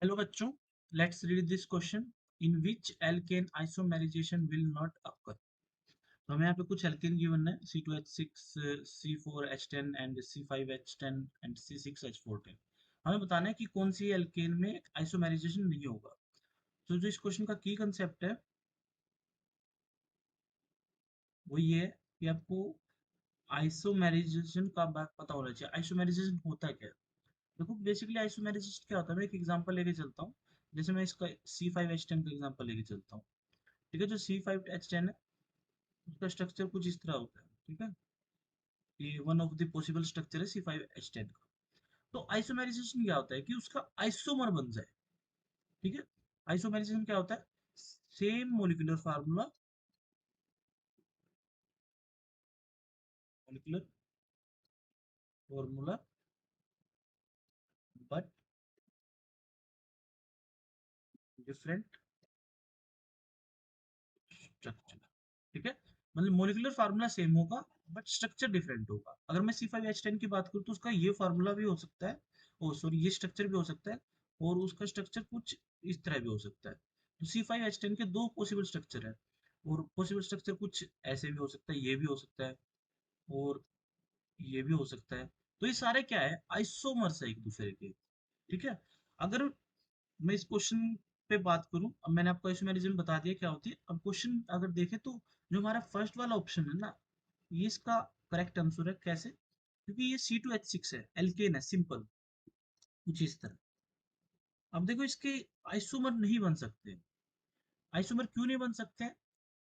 Hello बच्चों, let's read this question. In which alkene isomerisation will not occur. तो हमें यहाँ पे कुछ एल्केन गिवन है C2H6, C4H10 and C5H10 and C6H14। हमें बताना है कि कौन सी एल्केन में आइसोमेराइजेशन नहीं होगा। तो जो इस क्वेश्चन का की कंसेप्ट है वो ये है कि आपको आइसोमेराइजेशन का पता होना चाहिए। आइसोमेराइजेशन होता क्या है? देखो, बेसिकली आइसोमेराइजेशन क्या होता है, मैं एक एग्जांपल लेके चलता हूँ। जैसे मैं इसका C5H10 का एग्जांपल लेके चलता हूँ। ठीक है, जो C5H10 है उसका स्ट्रक्चर कुछ इस तरह होता है। ठीक है, ये one of the possible structure है C5H10 का। तो आइसोमेराइजेशन क्या होता है कि उसका आइसोमर बन जाए। ठीक है, आइसोमेराइजेशन क्या होता है? Same molecular formula, molecular formula but different structure. ठीक है, मतलब मोलिकुलर फार्मूला सेम होगा बट स्ट्रक्चर डिफरेंट होगा। अगर मैं C5H10 की बात करूँ तो उसका ये फार्मूला भी हो सकता है, ओ सॉरी, ये स्ट्रक्चर भी हो सकता है और उसका स्ट्रक्चर कुछ इस तरह भी हो सकता है। तो C5H10 के दो पॉसिबल स्ट्रक्चर है और पॉसिबल स्ट्रक्चर कुछ ऐसे भी हो सकता है, ये भी हो सकता है और ये भी हो सकता है। तो ये सारे क्या है? आइसोमर्स है एक दूसरे के। ठीक है, अगर मैं इस क्वेश्चन पे बात करूं, अब मैंने आपको आइसोमेरिज्म बता दिया क्या होती है। अब क्वेश्चन अगर देखें तो जो हमारा फर्स्ट वाला ऑप्शन है ना, ये इसका करेक्ट आंसर है। कैसे? क्योंकि ये C2H6 है, एल्केन है, सिंपल, कुछ इस तरह। अब देखो, इसके आइसोमर नहीं बन सकते। आइसोमर क्यों नहीं बन सकते हैं?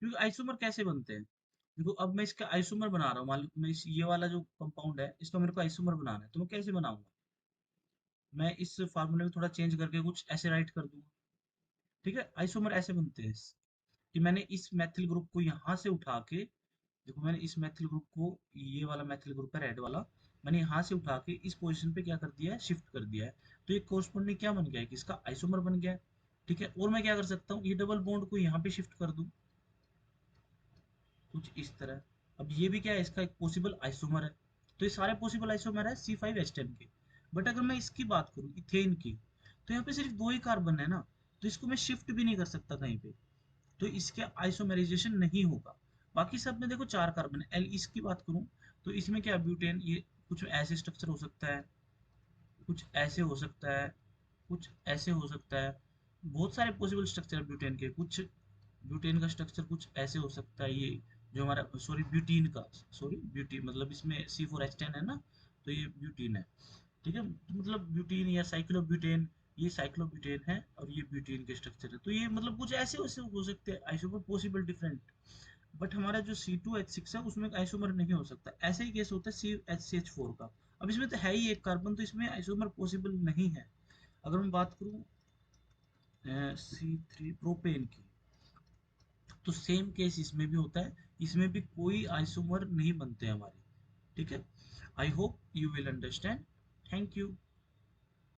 क्योंकि आइसोमर कैसे बनते हैं? देखो, अब मैं इसका आइसोमर बना रहा हूँ, मान लो मैं ये वाला जो कंपाउंड है इसका मेरे को आइसोमर बनाना है, तो मैं कैसे बनाऊंगा? मैं इस फार्मूले में थोड़ा चेंज करके कुछ ऐसे राइट कर दूंगा। ठीक है, आइसोमर ऐसे बनते हैं कि मैंने इस मैथिल ग्रुप को यहाँ से उठा के, देखो मैंने इस मैथिल ग्रुप को, ये वाला मैथिल ग्रुप है रेड वाला, मैंने यहाँ से उठा के इस पोजीशन पे क्या कर दिया है? शिफ्ट कर दिया है। तो ये कोरस्पोंडिंग क्या बन गया है कि इसका आइसोमर बन गया है। ठीक है, और मैं क्या कर सकता हूँ, ये डबल बॉन्ड को यहाँ पे शिफ्ट कर दूँ कुछ इस तरह। अब ये भी क्या है? इसका एक पॉसिबल आइसोमर है। तो ये सारे पॉसिबल आइसोमर है C5H10 के। बट अगर मैं इसकी बात करूँ इथेन की, तो यहाँ पे सिर्फ दो ही कार्बन है ना, तो इसको मैं शिफ्ट भी नहीं कर सकता कहीं पे, तो इसके आइसोमेराइजेशन नहीं होगा। बाकी सब में देखो चार कार्बन है। एल इसकी बात करूं तो इसमें क्या, ब्यूटेन, ये कुछ ऐसे स्ट्रक्चर हो सकता है, कुछ ऐसे हो सकता है, कुछ ऐसे हो सकता है। बहुत सारे पॉसिबल स्ट्रक्चर है ब्यूटेन के। कुछ ब्यूटेन का स्ट्रक्चर कुछ ऐसे हो सकता है, ये जो हमारा, सॉरी ब्यूटीन का, सॉरी ब्यूटीन मतलब इसमें C4H10 है ना, तो ये ब्यूटीन है। ठीक है, तो मतलब ब्यूटीन या साइक्लोब्यूटेन, ये साइक्लोब्यूटेन है और ये ब्यूटीन के स्ट्रक्चर है। तो ये मतलब कुछ ऐसे वैसे हो सकते हैं आइसोमर पॉसिबल डिफरेंट। बट हमारा जो C2H6 है उसमें आइसोमर नहीं हो सकता। ऐसे ही केस होता है CHCH4 का। अब इसमें तो है ही एक कार्बन, तो इसमें आइसोमर पॉसिबल नहीं है। अगर मैं बात करूं C3 प्रोपेन की, तो सेम केस इसमें भी होता है। इसमें भी कोई आइसोमर नहीं बनते हमारे। ठीक है, I hope you will understand. Thank you.